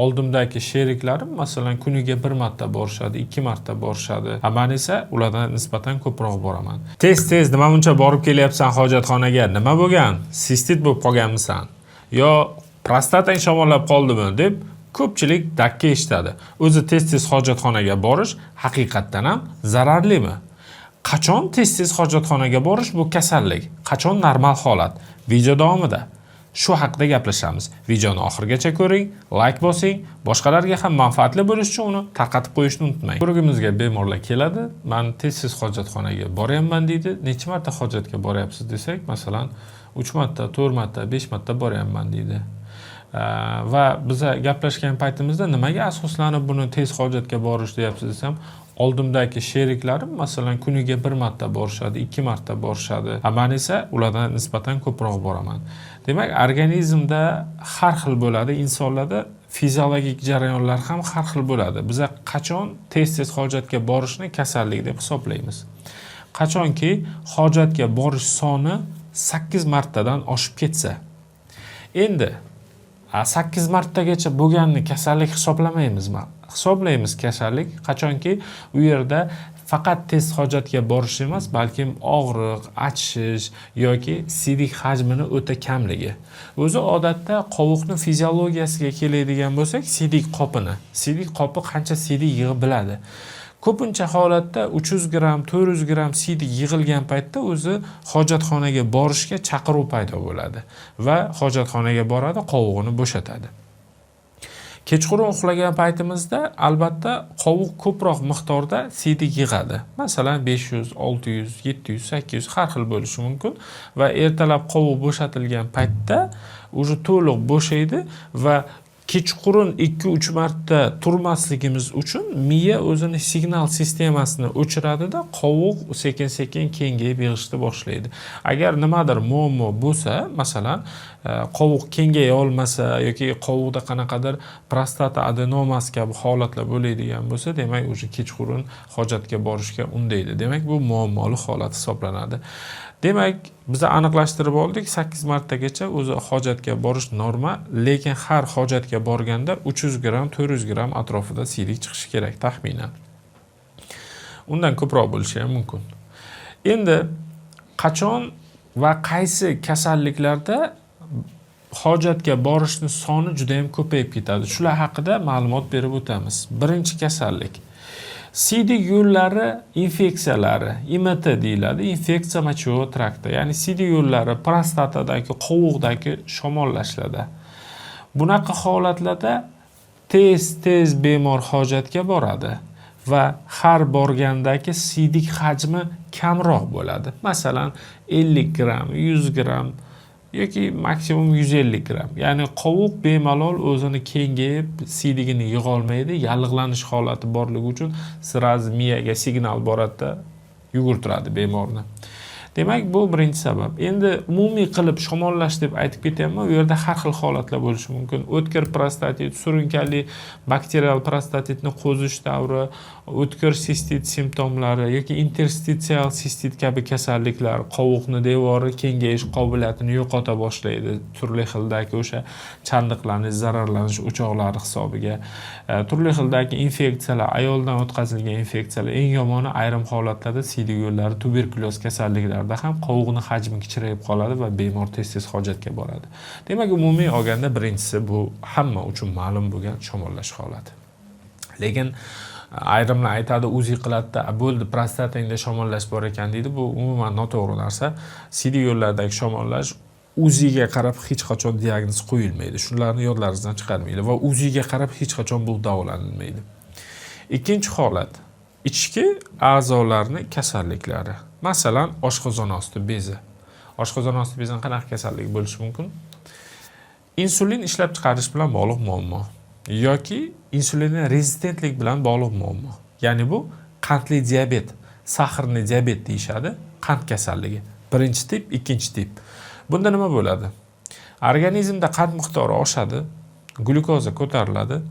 oldimdagi sheriklarim masalan kuniga 1 marta borishadi, 2 marta borishadi. Men esa ulardan nisbatan ko'proq boraman. Tez nima buncha borib kelyapsan hojatxonaga? Nima bo'lgan? Sistit bo'lib qolganmisan? Yo prostatang shamollab qoldimi deb ko'pchilik dakka eshitadi. O'zi tez hojatxonaga borish haqiqatdan ham zararlimi? Qachon tez hojatxonaga borish bu kasallik? Qachon normal holat? Video davomida shu haqida gaplashamiz. Videoni oxirigacha ko'ring, like bosing, boshqalarga ham manfaatli bo'lishi uchun uni tarqatib qo'yishni unutmang. Ko'rigimizga bemorlar keladi, men tez hojatxonaga boryapman deydi. Necha marta hojatga boryapsiz desak, masalan 3 marta, 4 marta, 5 marta boryapman deydi. Va biz gaplashgan paytimizda nimaga asoslanib buni tez hojatga borish deyapsiz desam, oldimdagi sheriklarim masalan kuniga 1 marta borishadi, 2 marta borishadi. Men esa ulardan nisbatan ko'proq boraman. Demak, organizmda har xil bo'ladi, insonlarda fiziologik jarayonlar ham har xil bo'ladi. Biz qachon tez hojatga borishni kasallik deb hisoblaymiz? Qachonki hojatga borish soni 8 martadan oshib ketsa. Endi 8 martagacha bo'lganni kasallik hisoblamaymizmi? Hisoblaymiz kasallik qachonki u yerda faqat tez hojatga borish emas, balkim og'riq, achishish yoki siydik hajmini o'ta kamligi. O'zi odatda qovuqning fiziologiyasiga keladigan bo'lsak, siydik qopi qancha siydik yig'ib biladi. Ko'pincha holatda 300 gram, 400 gram siydik yig'ilgan paytda o'zi hojatxonaga borishga chaqiruv paydo bo'ladi va hojatxonaga boradi, qovug'ini bo'shatadi. Kechqurun uxlagan paytimizda albatta qovuq ko'proq miqdorda siydik yig'adi. Masalan 500, 600, 700, 800 har xil bo'lishi mumkin va ertalab qovuq bo'shatilgan paytda o'zi to'liq bo'shaydi va kechqurun 2-3 marta turmasligimiz uchun miya o'zini signal sistemasini o'chiradi-da, qovuq sekin-sekin kengayib yig'ishni boshlaydi. Agar nimadir muammo bo'lsa, masalan, qovuq kengaya olmasa yoki qovuqda qanaqadir prostata adenomasi kabi holatlar bo'ladigan bo'lsa, demak, o'sha kechqurun hojatga borishga undaydi. Demak, bu muammoli holat hisoblanadi. Demak, biz aniqlashtirib oldik, 8 martagacha o'zi hojatga borish norma, lekin har hojatga borganda 300 gram, 400 gram atrofida siydik chiqishi kerak taxminan. Undan ko'proq bo'lishi ham mumkin. Endi qachon va qaysi kasalliklarda hojatga borishni soni juda ham ko'payib ketadi? Shular haqida ma'lumot berib o'tamiz. Birinchi kasallik siydik yo'llari infeksiyalari, IMT deyiladi, infeksiya mochovой trakti. Ya'ni siydik yo'llari prostatadagi, qovuqdagi shamollashlarda. Bunaqa holatlarda tez bemor hojatga boradi va har borgandagi siydik hajmi kamroq bo'ladi. Masalan, 50 gram, 100 gram yoki maksimum 150 gram. Ya'ni qovuq bemalol o'zini kengayib, siydigini yig'a olmaydi, yallig'lanish holati borligi uchun siraz miyaga signal boradi, yugurtiradi bemorni. Demak, bu birinchi sabab. Endi umumiy qilib shamollash deb aytib ketyapman, u yerda har xil holatlar bo'lishi mumkin. O'tkir prostatit, surunkali bakterial prostatitni qo'zish davri, o'tkir sistit simptomlari yoki interstitial sistit kabi kasalliklar, qovuqni devori kengayish qobiliyatini yo'qota boshlaydi. Turli xildagi o'sha chandiqlanish, zararlanish o'choqlari hisobiga, turli xildagi infeksiyalar, ayoldan o'tkazilgan infeksiyalar, eng yomoni ayrim holatlarda siydik yo'llari tuberkuloz kasalliklarida ham qovuqning hajmi kichrayib qoladi va bemor tez hojatga boradi. Demak, umumiy olganda birinchisi bu hamma uchun ma'lum bo'lgan shamollash holati. Lekin ayrimlar aytadi, UZI qiladida, bo'ldi, prostatangda shamollash bor ekan deydi. Bu umuman noto'g'ri narsa. Siydik yo'llaridagi shamollash UZIga qarab hech qachon diagnoz qo'yilmaydi. Shularni yodlaringizdan chiqarmanglar va UZIga qarab hech qachon bu davolanilmaydi. Ikkinchi holat ichki a'zolarning kasalliklari. Masalan, oshqozon osti bezi. Oshqozon osti bezining qanaqa kasallik bo'lishi mumkin? Insulin ishlab chiqarish bilan bog'liq muammo yoki insulinga rezistentlik bilan bog'liq muammo. Ya'ni bu qandli diabet, sahrli diabet deyishadi, qand kasalligi. Birinchi tip, ikkinchi tip. Bunda nima bo'ladi? Organizmda qand miqdori oshadi, glyukoza ko'tariladi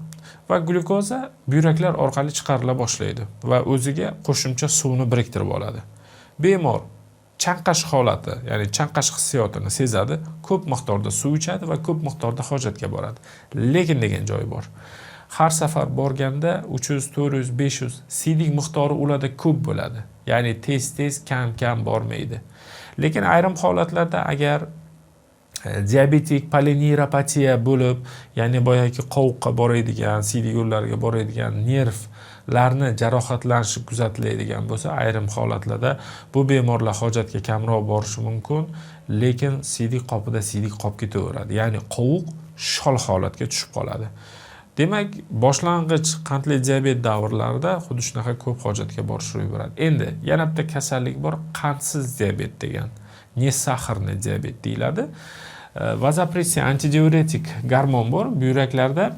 va glyukoza buyraklar orqali chiqarila boshlaydi va o'ziga qo'shimcha suvni biriktirib oladi. Bemor chanqash holati, ya'ni chanqash hissiyotini sezadi, ko'p miqdorda suv ichadi va ko'p miqdorda hojatga boradi. Lekin degan joyi bor. Har safar borganda 300, 400, 500 siydik miqdori ularda ko'p bo'ladi. Ya'ni tez kam bormaydi. Lekin ayrim holatlarda agar diabetik polineuropatiya bo'lib, ya'ni boyagi qovuqqa boradigan, siydik yo'llariga boradigan nervlarni jarohatlanishi kuzatiladigan bo'lsa, ayrim holatlarda bu bemorlar hojatga kamroq borishi mumkin, lekin siydik qopida siydik qolib ketaveradi. Ya'ni qovuq shol holatga tushib qoladi. Demak, boshlang'ich qandli diabet davrlarida xuddi shunaqa ko'p hojatga borish ro'y beradi. Endi yana bitta kasallik bor, qandsiz diabet degan. Nesaxarni diabet deyiladi. Vazopressiya antidiuretik gormon bor. Buyraklarda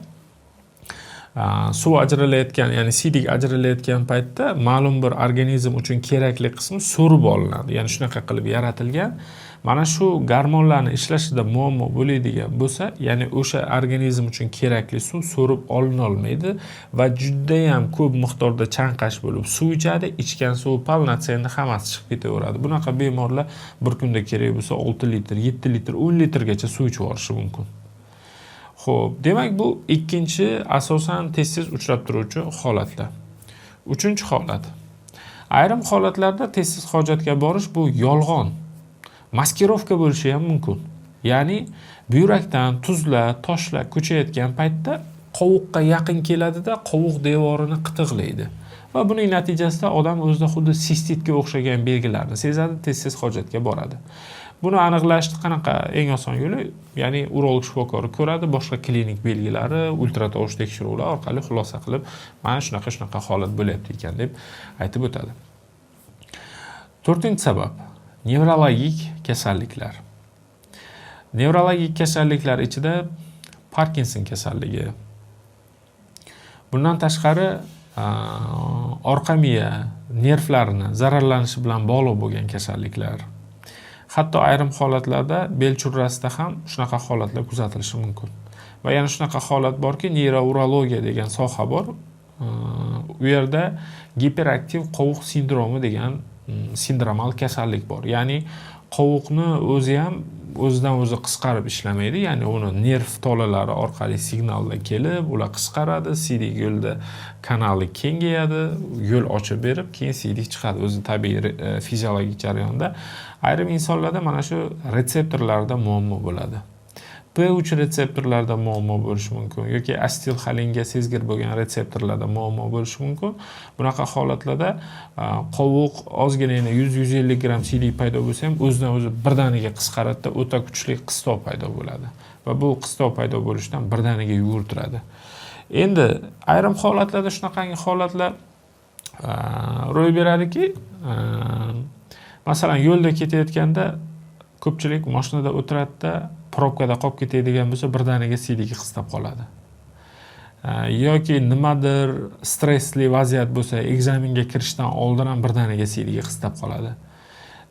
suv ajralayotgan, ya'ni siydik ajralayotgan paytda ma'lum bir organizm uchun kerakli qismi so'rib olinadi. Ya'ni shunaqa qilib yaratilgan. Mana shu gormonlarni ishlashida muammo bo'ladigan bo'lsa, ya'ni o'sha organizm uchun kerakli suv so'rib olina olmaydi va juda ham ko'p miqdorda chanqash bo'lib suv ichadi, ichgan suv polnotsenni hammasi chiqib ketaveradi. Bunaqa bemorlar bir kunda kerak bo'lsa 6 litr, 7 litr, 10 litrgacha suv ichib yuborishi mumkin. Xo'p, demak bu ikkinchi asosan tez uchrab turuvchi holatlar. Uchinchi holat. Ayrim holatlarda tez hojatga borish bu yolg'on, maskirovka bo'lishi ham mumkin. Ya'ni buyrakdan tuzlar, toshlar ko'chayotgan paytda qovuqqa yaqin keladida, qovuq devorini qitiqlaydi. Va buning natijasida odam o'zida xuddi sistitga o'xshagan belgilarni sezadi, tez hojatga boradi. Buni aniqlashning qanaqa eng oson yo'li, ya'ni urolog shifokori ko'radi, boshqa klinik belgilari, ultratovush tekshiruvlar orqali xulosa qilib, mana shunaqa holat bo'lyapti ekan deb aytib o'tadi. 4-sabab nevrologik kasalliklar. Nevrologik kasalliklar ichida Parkinson kasalligi. Bundan tashqari orqa miya nervlarini zararlanishi bilan bog'liq bo'lgan kasalliklar. Hatto ayrim holatlarda bel churrasida ham shunaqa holatlar kuzatilishi mumkin. Va yana shunaqa holat borki, neyrourologiya degan soha bor. U yerda giperaktiv qovuq sindromi degan sindromal kasallik bor. Ya'ni qovuqni o'zi ham o'zidan o'zi qisqarib ishlamaydi. Ya'ni uni nerv tolalari orqali signallar kelib, ular qisqaradi, siydik yo'lda kanali kengayadi, yo'l ochib berib, keyin siydik chiqadi o'zi tabiiy fiziologik jarayonda. Ayrim insonlarda mana shu retseptorlarda muammo bo'ladi. P3 retseptorlarda muammo bo'lishi mumkin yoki asetilxolinga sezgir bo'lgan retseptorlarda muammo bo'lishi mumkin. Bunaqa holatlarda qovuq ozgina 100-150 gram siydik paydo bo'lsa ham o'zidan o'zi birdaniga qisqaradida, o'ta kuchli qistov paydo bo'ladi va bu qistov paydo bo'lishidan birdaniga yugurtiradi. Endi ayrim holatlarda shunaqangi holatlar ro'y beradiki, masalan, yo'lda ketayotganda ko'pchilik mashinada o'tiradida, probkada qolib ketadigan bo'lsa, birdaniga siydigi qistab qoladi. Yoki nimadir stressli vaziyat bo'lsa, ekzamenga kirishdan oldin ham birdaniga siydigi qistab qoladi.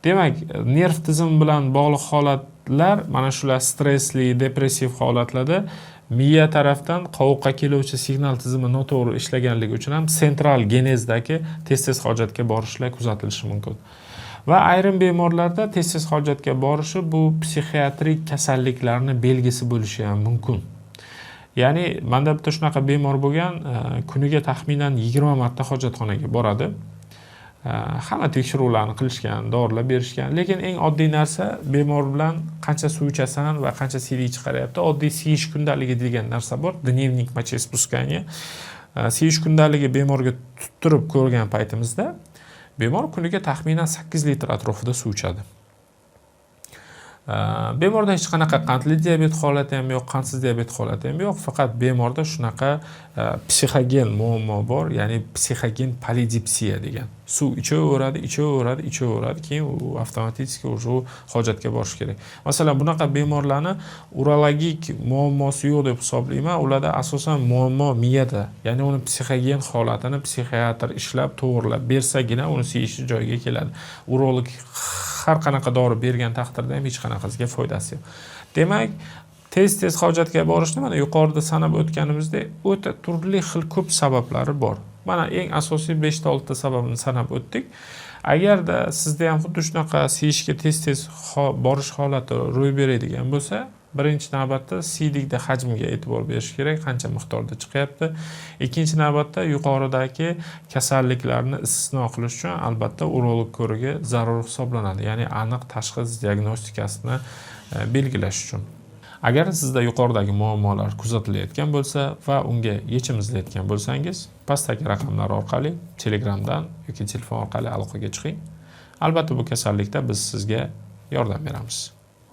Demak, nerv tizimi bilan bog'liq holatlar, mana shular stressli, depressiv holatlarda miya tarafdan qovuqqa keluvchi signal tizimi noto'g'ri ishlaganligi uchun ham sentral genezdagi tez hojatga borishlar kuzatilishi mumkin. Va ayrim bemorlarda tez hojatga borishi bu psixiatrik kasalliklarning belgisi bo'lishi ham mumkin. Ya'ni menda bitta shunaqa bemor bo'lgan, kuniga taxminan 20 marta hojatxonaga boradi. Hamma tekshiruvlarni qilishgan, dorilar berishgan, lekin eng oddiy narsa bemor bilan qancha suv ichasan va qancha siydik chiqaryapti, oddiy siyish kundaligi degan narsa bor. Dnevnik mочеиспускания спускания. Siyish kundaligi bemorga tuttirib ko'rgan paytimizda bemor kuniga taxminan 8 litr atrofida suv ichadi. Bemorda hech qanaqa qandli diabet holati ham yo'q, qandsiz diabet holati ham yo'q, faqat bemorda shunaqa psixogen muammo bor, ya'ni psixogen polidipsiya degan. Suv ichaveradi, keyin u avtomatik hojatga borish kerak. Masalan, bunaqa bemorlarni urologik muammosi yo'q deb hisoblayman. Ularda asosan muammo miyada, ya'ni uni psixogen holatini psixiatr ishlab to'g'rilab bersagina uni siyishi joyiga keladi. Urolog har qanaqa dori bergan taqdirda ham hech qanaqasiga foydasi yo'q. Demak, tez hojatga borishni mana yuqorida sanab o'tganimizdek, o'ta turli xil ko'p sabablari bor. Mana eng asosiy 5-6 sababni sanab o'tdik. Agarda sizda ham xuddi shunaqa siyishga tez borish holati ro'y beradigan bo'lsa, birinchi navbatda siylikda hajmiga e'tibor berish kerak, qancha miqdorda chiqyapti. Ikkinchi navbatda yuqoridagi kasalliklarni istisno qilish uchun albatta urolog ko'rigi zarur hisoblanadi. Ya'ni aniq tashxis diagnostikasini belgilash uchun. Agar sizda yuqoridagi muammolar kuzatilayotgan bo'lsa va unga yechim izlayotgan bo'lsangiz, pastdagi raqamlar orqali Telegramdan yoki telefon orqali aloqaga chiqing. Albatta bu kasallikda biz sizga yordam beramiz.